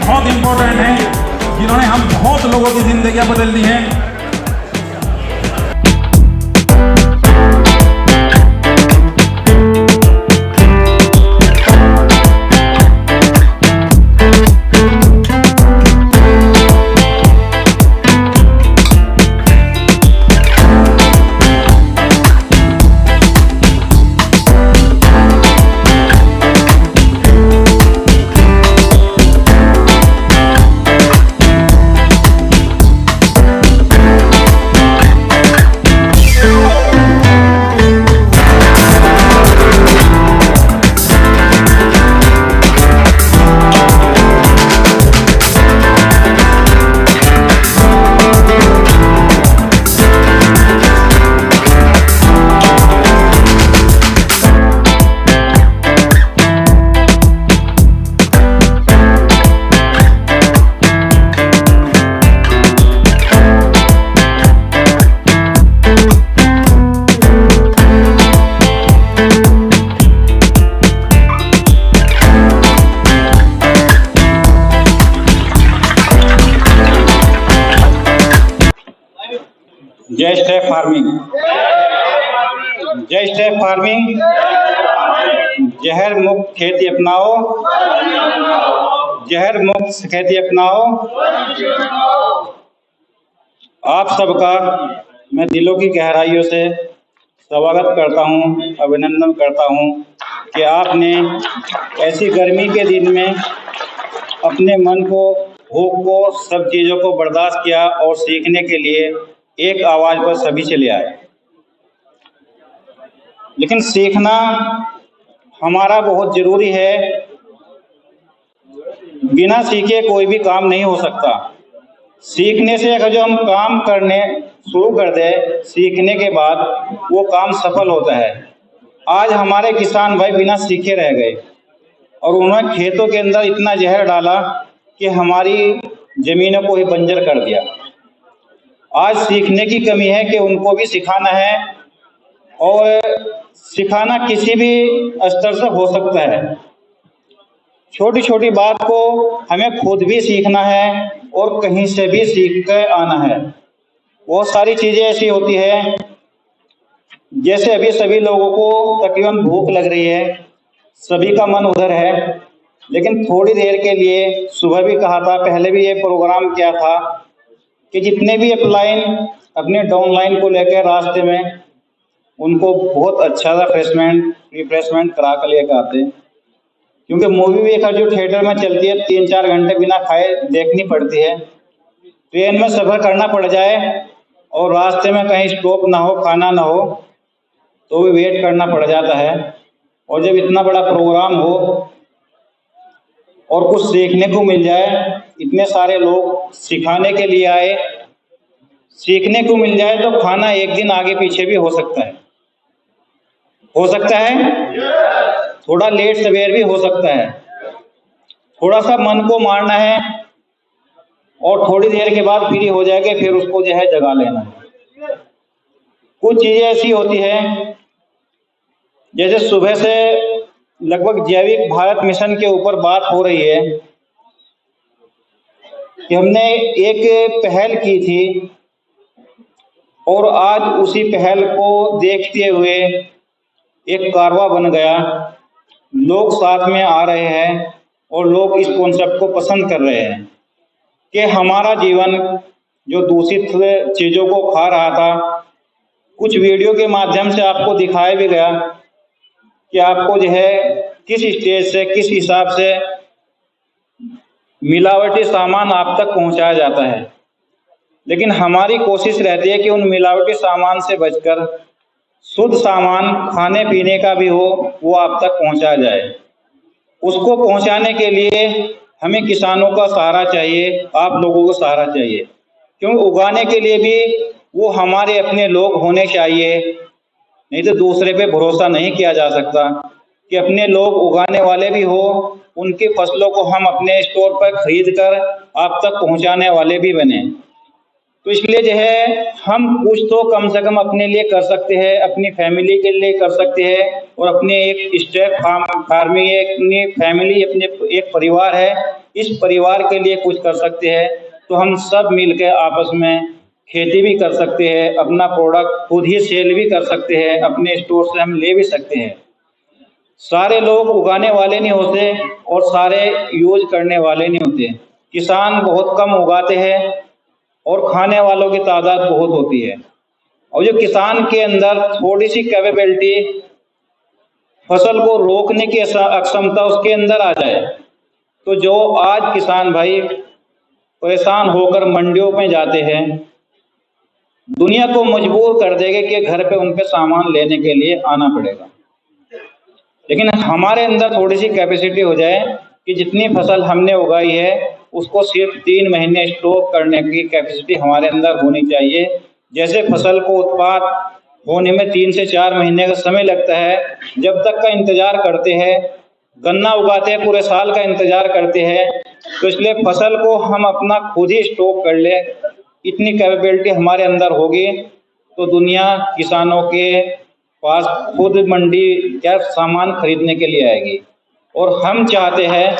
बहुत इंपॉर्टेंट हैं, जिन्होंने हम बहुत लोगों की जिंदगियां बदल दी हैं। जय स्टेप फार्मिंग, जय स्टेप फार्मिंग। जहर मुक्त खेती अपनाओ, जहर मुक्त खेती अपनाओ। आप सबका मैं दिलों की गहराइयों से स्वागत करता हूं, अभिनंदन करता हूं कि आपने ऐसी गर्मी के दिन में अपने मन को, भूख को, सब चीज़ों को बर्दाश्त किया और सीखने के लिए एक आवाज पर सभी चले आए। लेकिन सीखना हमारा बहुत जरूरी है। बिना सीखे कोई भी काम नहीं हो सकता। सीखने से अगर जो हम काम करने शुरू कर दें, सीखने के बाद वो काम सफल होता है। आज हमारे किसान भाई बिना सीखे रह गए और उन्होंने खेतों के अंदर इतना जहर डाला कि हमारी जमीनों को ही बंजर कर दिया। आज सीखने की कमी है कि उनको भी सिखाना है, और सिखाना किसी भी स्तर से हो सकता है। छोटी छोटी बात को हमें खुद भी सीखना है और कहीं से भी सीख कर आना है। बहुत सारी चीजें ऐसी होती है, जैसे अभी सभी लोगों को तकरीबन भूख लग रही है, सभी का मन उधर है, लेकिन थोड़ी देर के लिए, सुबह भी कहा था, पहले भी ये प्रोग्राम किया था कि जितने भी अपलाइन अपने डाउनलाइन को लेकर रास्ते में उनको बहुत अच्छा सा रिफ्रेशमेंट करा कर लेकर आते। क्योंकि मूवी भी एक जो थिएटर में चलती है 3-4 घंटे बिना खाए देखनी पड़ती है। ट्रेन में सफ़र करना पड़ जाए और रास्ते में कहीं स्टॉप ना हो, खाना ना हो, तो भी वेट करना पड़ जाता है। और जब इतना बड़ा प्रोग्राम हो और कुछ सीखने को मिल जाए, इतने सारे लोग सिखाने के लिए आए, सीखने को मिल जाए, तो खाना एक दिन आगे पीछे भी हो सकता है, थोड़ा लेट सवेर भी हो सकता है। थोड़ा सा मन को मारना है और थोड़ी देर के बाद फ्री हो जाएगा, फिर उसको जो है जगा लेना है। कुछ चीजें ऐसी होती है, जैसे सुबह से लगभग जैविक भारत मिशन के ऊपर बात हो रही है कि हमने एक पहल की थी और आज उसी पहल को देखते हुए एक कारवां बन गया। लोग साथ में आ रहे हैं और लोग इस कॉन्सेप्ट को पसंद कर रहे हैं कि हमारा जीवन जो दूषित चीज़ों को खा रहा था, कुछ वीडियो के माध्यम से आपको दिखाया भी गया कि आपको जो है किस स्टेज से, किस हिसाब से मिलावटी सामान आप तक पहुंचाया जाता है। लेकिन हमारी कोशिश रहती है कि उन मिलावटी सामान से बचकर शुद्ध सामान खाने पीने का भी हो, वो आप तक पहुंचाया जाए। उसको पहुंचाने के लिए हमें किसानों का सहारा चाहिए, आप लोगों को सहारा चाहिए, क्योंकि उगाने के लिए भी वो हमारे अपने लोग होने चाहिए। नहीं तो दूसरे पे भरोसा नहीं किया जा सकता कि अपने लोग उगाने वाले भी हो, उनकी फसलों को हम अपने स्टोर पर खरीद कर आप तक पहुंचाने वाले भी बने। तो इसलिए जो है हम कुछ तो कम से कम अपने लिए कर सकते हैं, अपनी फैमिली के लिए कर सकते हैं, और अपने एक स्टेप फार्मिंग, अपनी फैमिली, अपने एक परिवार है, इस परिवार के लिए कुछ कर सकते हैं। तो हम सब मिलकर आपस में खेती भी कर सकते हैं, अपना प्रोडक्ट खुद ही सेल भी कर सकते हैं, अपने स्टोर से हम ले भी सकते हैं। सारे लोग उगाने वाले नहीं होते और सारे यूज करने वाले नहीं होते। किसान बहुत कम उगाते हैं और खाने वालों की तादाद बहुत होती है। और जो किसान के अंदर थोड़ी सी कैपेबिलिटी, फसल को रोकने की अक्षमता उसके अंदर आ जाए, तो जो आज किसान भाई परेशान होकर मंडियों में जाते हैं, दुनिया को मजबूर कर देंगे कि घर पे उनके सामान लेने के लिए आना पड़ेगा। लेकिन हमारे अंदर थोड़ी सी कैपेसिटी हो जाए कि जितनी फसल हमने उगाई है उसको सिर्फ 3 महीने स्टोर करने की कैपेसिटी हमारे अंदर होनी चाहिए। जैसे फसल को उत्पाद होने में 3 से 4 महीने का समय लगता है, जब तक का इंतजार करते हैं, गन्ना उगाते हैं पूरे साल का इंतजार करते हैं, तो इसलिए फसल को हम अपना खुद ही स्टॉक कर ले, इतनी कैपेबिलिटी हमारे अंदर होगी तो दुनिया किसानों के पास खुद मंडी क्या सामान खरीदने के लिए आएगी। और हम चाहते हैं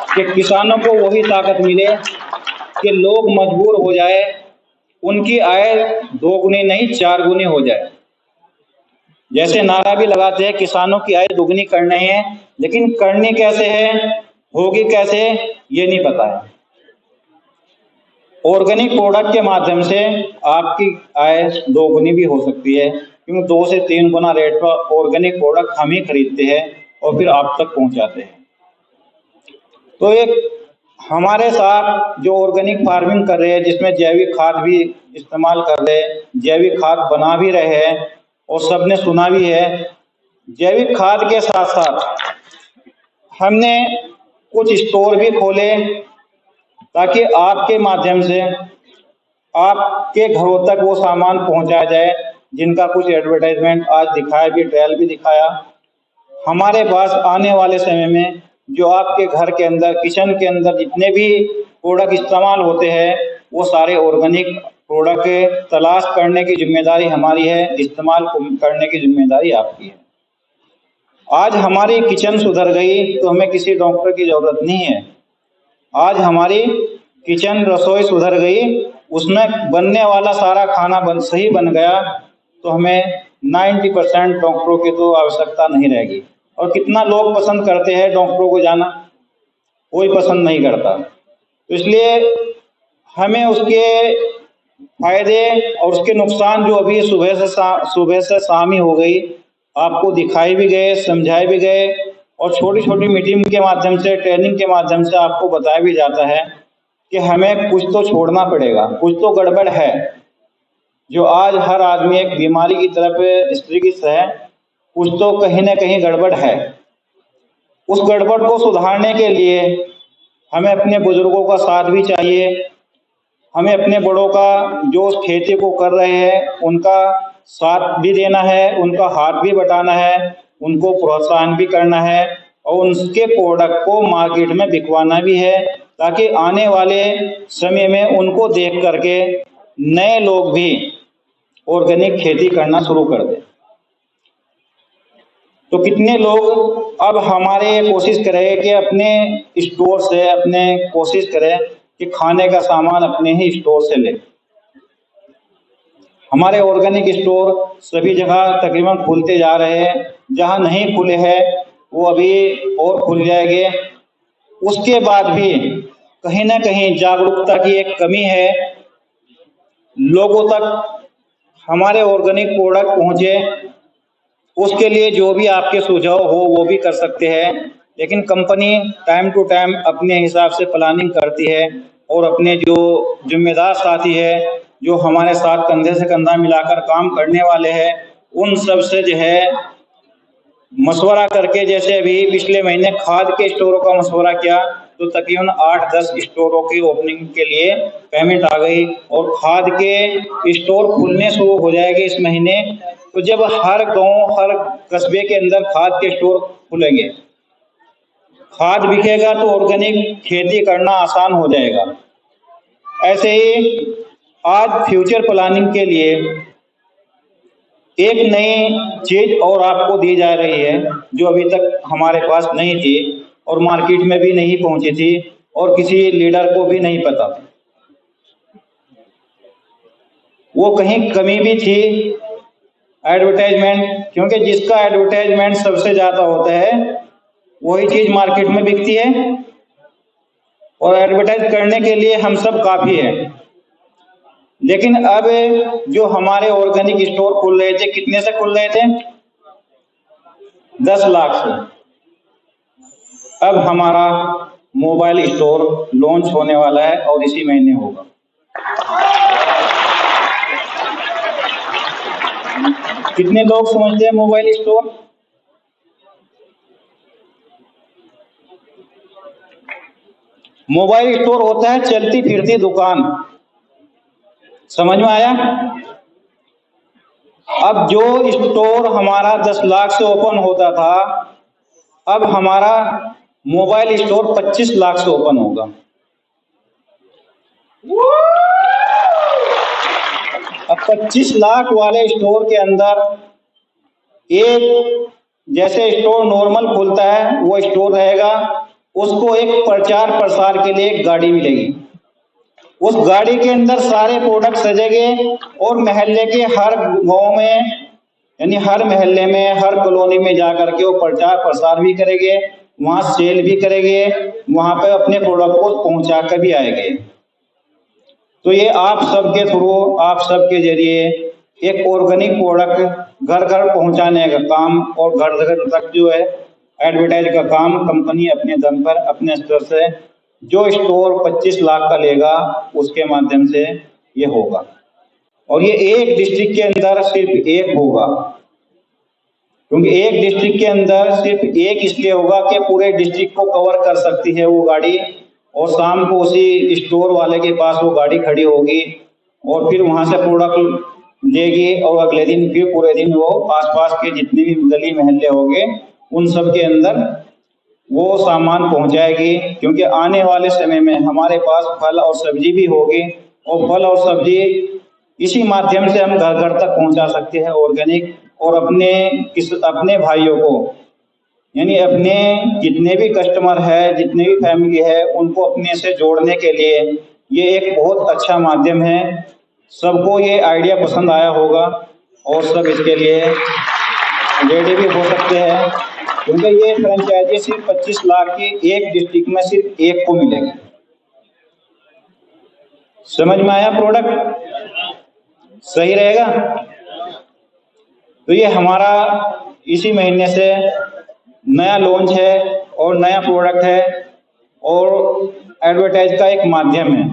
कि किसानों को वही ताकत मिले कि लोग मजबूर हो जाए, उनकी आय 2 गुनी नहीं 4 गुनी हो जाए। जैसे नारा भी लगाते हैं किसानों की आय दुगनी करनी है, लेकिन करनी कैसे है, होगी कैसे, ये नहीं पता है। ऑर्गेनिक प्रोडक्ट के माध्यम से आपकी आय 2 गुनी भी हो सकती है, क्योंकि 2 से 3 गुना रेट पर ऑर्गेनिक प्रोडक्ट हम ही खरीदते हैं और फिर आप तक पहुंचाते हैं। तो एक हमारे साथ जो ऑर्गेनिक फार्मिंग कर रहे हैं, जिसमें जैविक खाद भी इस्तेमाल कर रहे हैं, जैविक खाद बना भी रहे हैं और सबने सुना भी है। जैविक खाद के साथ साथ हमने कुछ स्टोर भी खोले ताकि आपके माध्यम से आपके घरों तक वो सामान पहुंचाया जाए, जिनका कुछ एडवर्टाइजमेंट आज दिखाया भी, ट्रायल भी दिखाया। हमारे पास आने वाले समय में जो आपके घर के अंदर, किचन के अंदर जितने भी प्रोडक्ट इस्तेमाल होते हैं, वो सारे ऑर्गेनिक प्रोडक्ट तलाश करने की जिम्मेदारी हमारी है, इस्तेमाल करने की जिम्मेदारी आपकी है। आज हमारी किचन सुधर गई तो हमें किसी डॉक्टर की जरूरत नहीं है। आज हमारी किचन रसोई सुधर गई, उसमें बनने वाला सारा खाना सही बन गया तो हमें 90% डॉक्टरों की तो आवश्यकता नहीं रहेगी। और कितना लोग पसंद करते हैं डॉक्टरों को जाना, कोई पसंद नहीं करता। तो इसलिए हमें उसके फायदे और उसके नुकसान जो अभी सुबह से शाम ही हो गई, आपको दिखाई भी गए, समझाए भी गए, और छोटी छोटी मीटिंग के माध्यम से, ट्रेनिंग के माध्यम से आपको बताया भी जाता है कि हमें कुछ तो छोड़ना पड़ेगा, कुछ तो गड़बड़ है। जो आज हर आदमी एक बीमारी की तरफ स्ट्रीगिस है, कुछ तो कहीं ना कहीं गड़बड़ है। उस गड़बड़ को सुधारने के लिए हमें अपने बुजुर्गों का साथ भी चाहिए, हमें अपने बड़ों का जो उस खेती को कर रहे हैं उनका साथ भी देना है, उनका हाथ भी बटाना है, उनको प्रोत्साहन भी करना है और उनके प्रोडक्ट को मार्केट में बिकवाना भी है, ताकि आने वाले समय में उनको देख करके नए लोग भी ऑर्गेनिक खेती करना शुरू कर दें। तो कितने लोग अब हमारे कोशिश करें कि अपने स्टोर से, अपने कोशिश करें कि खाने का सामान अपने ही स्टोर से लें। हमारे ऑर्गेनिक स्टोर सभी जगह तकरीबन खुलते जा रहे हैं, जहां नहीं खुले हैं वो अभी और खुल जाएंगे। उसके बाद भी कहीं ना कहीं जागरूकता की एक कमी है, लोगों तक हमारे ऑर्गेनिक प्रोडक्ट पहुंचे, उसके लिए जो भी आपके सुझाव हो वो भी कर सकते हैं। लेकिन कंपनी टाइम टू टाइम अपने हिसाब से प्लानिंग करती है और अपने जो जिम्मेदार साथी है, जो हमारे साथ कंधे से कंधा मिलाकर काम करने वाले हैं, उन सब से जो है मशवरा करके, जैसे अभी पिछले महीने खाद के स्टोरों का मशवरा किया तो तकरीबन 8-10 स्टोरों की ओपनिंग के लिए पेमेंट आ गई और खाद के स्टोर खुलने शुरू हो जाएंगे इस महीने। तो जब हर गांव, हर कस्बे के अंदर खाद के स्टोर खुलेंगे, खाद बिकेगा तो ऑर्गेनिक खेती करना आसान हो जाएगा। ऐसे ही आज फ्यूचर प्लानिंग के लिए एक नई चीज और आपको दी जा रही है जो अभी तक हमारे पास नहीं थी और मार्केट में भी नहीं पहुंची थी और किसी लीडर को भी नहीं पता। वो कहीं कमी भी थी एडवर्टाइजमेंट, क्योंकि जिसका एडवर्टाइजमेंट सबसे ज्यादा होता है वही चीज मार्केट में बिकती है और एडवर्टाइज करने के लिए हम सब काफी है। लेकिन अब जो हमारे ऑर्गेनिक स्टोर खुल रहे थे, कितने से खुल रहे थे? 10 लाख से। अब हमारा मोबाइल स्टोर लॉन्च होने वाला है और इसी महीने होगा। कितने लोग समझते हैं मोबाइल स्टोर? मोबाइल स्टोर होता है चलती फिरती दुकान। समझ में आया? अब जो स्टोर हमारा 10 लाख से ओपन होता था, अब हमारा मोबाइल स्टोर 25 लाख से ओपन होगा। अब 25 लाख वाले स्टोर के अंदर एक जैसे स्टोर नॉर्मल खुलता है वो स्टोर रहेगा, उसको एक प्रचार प्रसार के लिए एक गाड़ी मिलेगी। उस गाड़ी के अंदर सारे प्रोडक्ट सजेंगे और मोहल्ले के हर गांव में यानी हर मोहल्ले में हर कॉलोनी में जाकर के वो प्रचार प्रसार भी करेंगे, वहां सेल भी करेंगे, वहां पे अपने प्रोडक्ट को पहुंचा कर भी आएंगे। तो ये आप सबके थ्रू, आप सबके जरिए एक ऑर्गेनिक प्रोडक्ट घर घर पहुंचाने का काम और घर घर तक जो है एडवर्टाइज का काम कंपनी अपने दम पर अपने स्तर से जो स्टोर 25 लाख का लेगा उसके माध्यम से ये होगा। और ये एक डिस्ट्रिक्ट के अंदर सिर्फ एक होगा, क्योंकि एक डिस्ट्रिक्ट के अंदर सिर्फ एक इसलिए होगा कि पूरे डिस्ट्रिक्ट को कवर कर सकती है वो गाड़ी, और शाम को उसी स्टोर वाले के पास वो गाड़ी खड़ी होगी और फिर वहां से प्रोडक्ट लेगी और अगले दिन फिर पूरे दिन वो आसपास के जितने भी गली मोहल्ले होंगे उन सब के अंदर वो सामान पहुंचाएगी। क्योंकि आने वाले समय में हमारे पास फल और सब्जी भी होगी और फल और सब्जी इसी माध्यम से हम घर घर तक पहुंचा सकते हैं ऑर्गेनिक, और अपने भाइयों को यानी अपने जितने भी कस्टमर है, जितने भी फैमिली है, उनको अपने से जोड़ने के लिए ये एक बहुत अच्छा माध्यम है। सबको ये आइडिया पसंद आया होगा और सब इसके लिए रेडी भी हो सकते हैं, क्योंकि ये फ्रेंचाइजी सिर्फ 25 लाख की एक डिस्ट्रिक्ट में सिर्फ एक को मिलेगी। समझ में आया? प्रोडक्ट सही रहेगा। तो ये हमारा इसी महीने से नया लॉन्च है और नया प्रोडक्ट है और एडवर्टाइज का एक माध्यम है।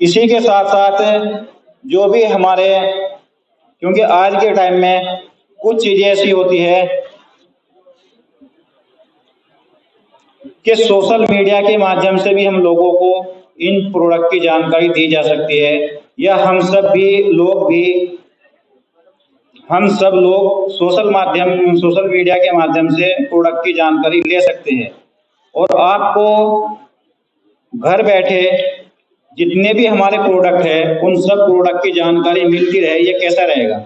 इसी के साथ साथ जो भी हमारे, क्योंकि आज के टाइम में कुछ चीजें ऐसी होती है कि सोशल मीडिया के माध्यम से भी हम लोगों को इन प्रोडक्ट की जानकारी दी जा सकती है, या हम सब लोग सोशल मीडिया के माध्यम से प्रोडक्ट की जानकारी ले सकते हैं। और आपको घर बैठे जितने भी हमारे प्रोडक्ट है उन सब प्रोडक्ट की जानकारी मिलती रहे, ये कैसा रहेगा?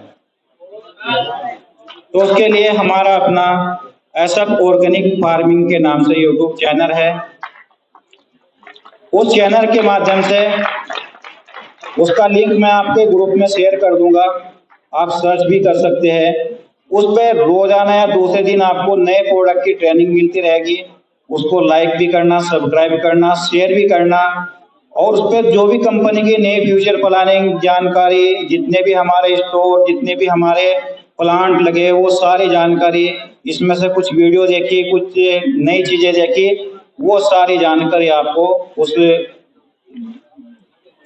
तो उसके लिए हमारा अपना एसएफ ऑर्गेनिक फार्मिंग के नाम से यूट्यूब चैनल है। उस चैनल के माध्यम से उसका लिंक मैं आपके ग्रुप में शेयर कर दूंगा, आप सर्च भी कर सकते हैं। उस पर रोजाना या दूसरे दिन आपको नए प्रोडक्ट की ट्रेनिंग मिलती रहेगी। उसको लाइक भी करना, सब्सक्राइब करना, शेयर भी करना, और उस पर जो भी कंपनी की नई फ्यूचर प्लानिंग जानकारी, जितने भी हमारे स्टोर, जितने भी हमारे प्लांट लगे, वो सारी जानकारी, इसमें से कुछ वीडियो देखी, कुछ नई चीजें देखी, वो सारी जानकारी आपको उस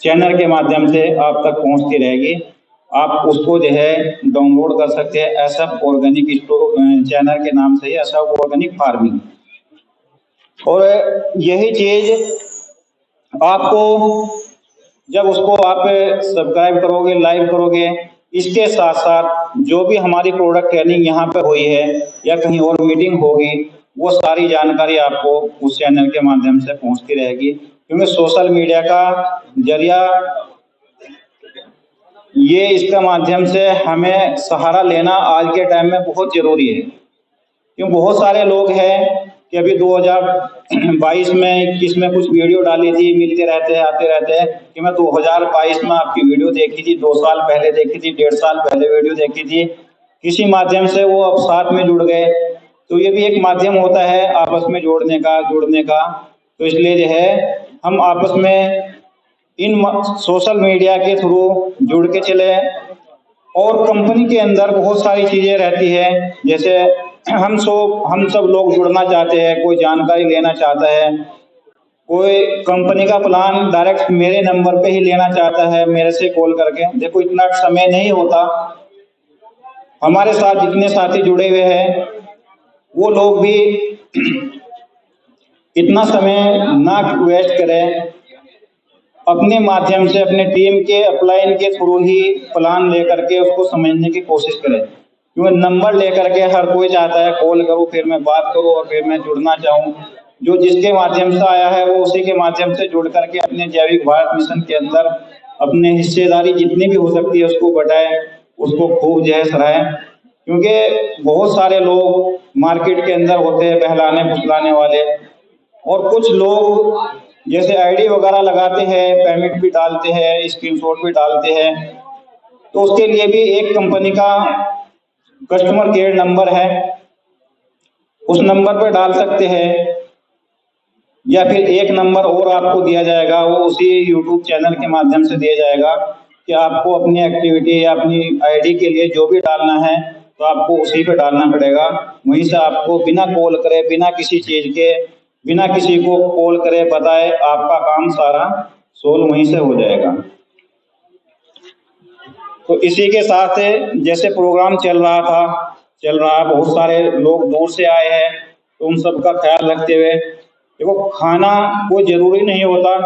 चैनल के माध्यम से आप तक पहुंचती रहेगी। आप उसको जो है डाउनलोड कर सकते हैं, एसएफ ऑर्गेनिक स्टोर चैनल के नाम से, एसएफ ऑर्गेनिक फार्मिंग। और यही चीज आपको जब उसको आप सब्सक्राइब करोगे, लाइव करोगे, इसके साथ साथ जो भी हमारी प्रोडक्ट ट्रेनिंग यहाँ पे हुई है या कहीं और मीटिंग होगी, वो सारी जानकारी आपको उस चैनल के माध्यम से पहुंचती रहेगी। क्योंकि सोशल मीडिया का जरिया ये इसका माध्यम से हमें सहारा लेना आज के टाइम में बहुत ज़रूरी है, क्योंकि बहुत सारे लोग हैं कि अभी 2022 में 21 में कुछ वीडियो डाली थी, मिलते रहते हैं आते रहते हैं कि मैं 2022 में आपकी वीडियो देखी थी, 2 साल पहले देखी थी, 1.5 साल पहले वीडियो देखी थी, किसी माध्यम से वो अब साथ में जुड़ गए। तो ये भी एक माध्यम होता है आपस में जोड़ने का, जुड़ने का। तो इसलिए जो है हम आपस में इन सोशल मीडिया के थ्रू जुड़ के चले। और कंपनी के अंदर बहुत सारी चीज़ें रहती है, जैसे हम सब लोग जुड़ना चाहते हैं, कोई जानकारी लेना चाहता है, कोई कंपनी का प्लान डायरेक्ट मेरे नंबर पे ही लेना चाहता है मेरे से कॉल करके। देखो इतना समय नहीं होता, हमारे साथ जितने साथी जुड़े हुए हैं वो लोग भी इतना समय ना वेस्ट करें, अपने माध्यम से अपने टीम के अपलाइन के थ्रू ही प्लान लेकर के उसको समझने की कोशिश करें। क्योंकि नंबर लेकर के हर कोई चाहता है कॉल करूं, फिर मैं बात करूं और फिर मैं जुड़ना चाहूं। जो जिसके माध्यम से आया है वो उसी के माध्यम से जुड़ करके अपने जैविक भारत मिशन के अंदर अपने हिस्सेदारी जितनी भी हो सकती है उसको बढ़ाए, उसको खूब जो है सराहे। क्योंकि बहुत सारे लोग मार्केट के अंदर होते हैं बहलाने फुसलाने वाले, और कुछ लोग जैसे आईडी वगैरह लगाते हैं, पेमेंट भी डालते हैं, स्क्रीनशॉट भी डालते हैं। तो उसके लिए भी एक कंपनी का कस्टमर केयर नंबर है, उस नंबर पर डाल सकते हैं, या फिर एक नंबर और आपको दिया जाएगा, वो उसी यूट्यूब चैनल के माध्यम से दिया जाएगा कि आपको अपनी एक्टिविटी या अपनी आईडी के लिए जो भी डालना है तो आपको उसी पे डालना पड़ेगा। वहीं से आपको बिना कॉल करे, बिना किसी चीज़ के, बिना किसी को कॉल करे बताए आपका काम सारा सोल्व वहीं से हो जाएगा। तो इसी के साथ जैसे प्रोग्राम चल रहा, बहुत सारे लोग दूर से आए हैं, तो उन सबका ख्याल रखते हुए देखो खाना कोई जरूरी नहीं होता,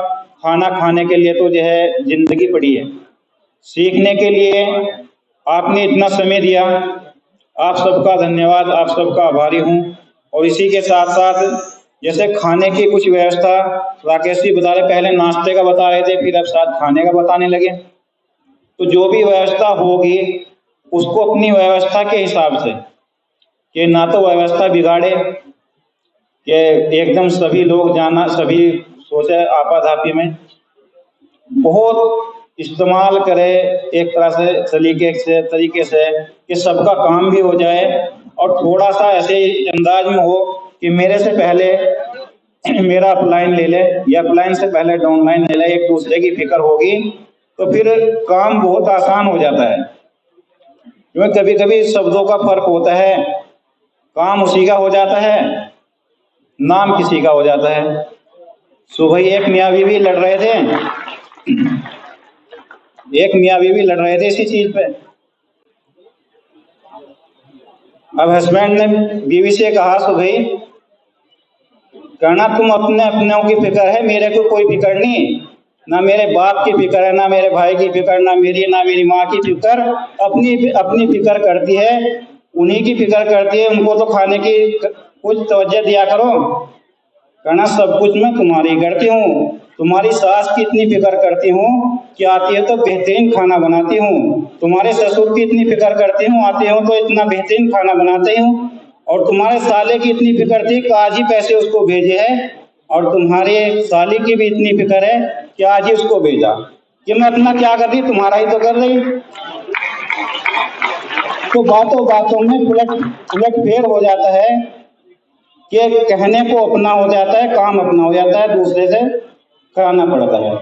खाना खाने के लिए तो जो है जिंदगी पड़ी है। सीखने के लिए आपने इतना समय दिया, आप सबका धन्यवाद, आप सबका आभारी हूँ। और इसी के साथ साथ जैसे खाने की कुछ व्यवस्था राकेश जी बता रहे, पहले नाश्ते का बता रहे थे, फिर अब साथ खाने का बताने लगे। तो जो भी व्यवस्था होगी उसको अपनी व्यवस्था के हिसाब से, कि ना तो व्यवस्था बिगाड़े कि एकदम सभी लोग जाना, सभी सोचे आपाधापी में, बहुत इस्तेमाल करे एक तरह से तरीके से कि सबका काम भी हो जाए, और थोड़ा सा ऐसे अंदाज में हो कि मेरे से पहले मेरा अपलाइन ले ले या अपलाइन से पहले डाउनलाइन ले ले, एक दूसरे की फिक्र होगी तो फिर काम बहुत आसान हो जाता है। क्योंकि कभी कभी शब्दों का फर्क होता है, काम उसी का हो जाता है, नाम किसी का हो जाता है। सुबह एक मियाँ बीवी लड़ रहे थे, इसी चीज पे। अब हस्बैंड ने बीवी से कहा, सुबह कहना तुम अपने अपनों की फिक्र है, मेरे को कोई फिक्र नहीं, ना मेरे बाप की फिक्र है, ना मेरे भाई की फिक्र, ना मेरी माँ की फिक्र, अपनी फिक्र करती है, उन्हीं की फिक्र करती है, उनको तो खाने की कुछ तवज्जो दिया करो। कहना सब कुछ मैं तुम्हारी करती हूँ, तुम्हारी सास की इतनी फिक्र करती हूँ कि आती है तो बेहतरीन खाना बनाती हूँ, तुम्हारे ससुर की इतनी फिक्र करती हूँ, आती हूँ तो इतना बेहतरीन खाना बनाती हूँ, और तुम्हारे साले की इतनी फिक्र थी कि आज ही पैसे उसको भेजे है, और तुम्हारे साली की भी इतनी फिक्र है कि आज ही उसको भेजा। कि मैं अपना क्या कर रही, तुम्हारा ही तो कर रही। तो बातों बातों में उलट फेर हो जाता है कि कहने को अपना हो जाता है, काम अपना हो जाता है, दूसरे से कराना पड़ता है।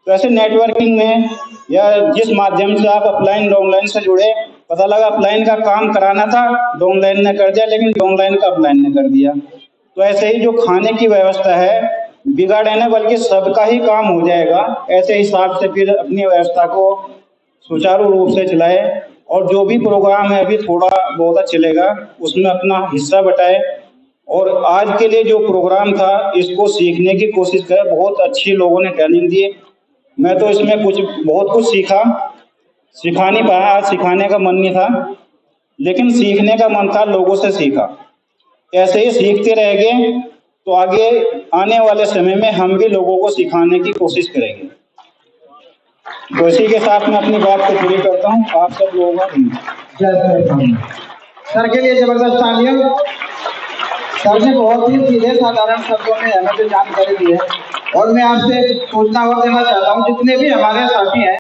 तो ऐसे नेटवर्किंग में या जिस माध्यम से आप अपलाइन डाउनलाइन से जुड़े, पता लगा अपलाइन का काम कराना था, डाउनलाइन ने कर दिया, लेकिन डाउनलाइन का अपलाइन ने कर दिया। तो ऐसे ही जो खाने की व्यवस्था है बिगाड़े ना, बल्कि सबका ही काम हो जाएगा। ऐसे हिसाब से फिर अपनी व्यवस्था को सुचारू रूप से चलाए, और जो भी प्रोग्राम है अभी थोड़ा बहुत चलेगा उसमें अपना हिस्सा बटाए। और आज के लिए जो प्रोग्राम था इसको सीखने की कोशिश करें, बहुत अच्छी लोगों ने ट्रेनिंग दी। मैं तो इसमें बहुत कुछ सीखा, सिखा नहीं पाया, आज सिखाने का मन नहीं था, लेकिन सीखने का मन था, लोगों से सीखा। ऐसे ही सीखते रहेंगे तो आगे आने वाले समय में हम भी लोगों को सिखाने की कोशिश करेंगे। तो इसी के साथ मैं अपनी बात को पूरी करता हूँ। आप सब लोगों का धन्यवाद। सर के लिए जबरदस्त तालियां। सर ने बहुत ही सीधे साधारण शब्दों में हमें जो जानकारी दी है, और मैं आपसे सूचना और देना चाहता हूँ, जितने भी हमारे साथी हैं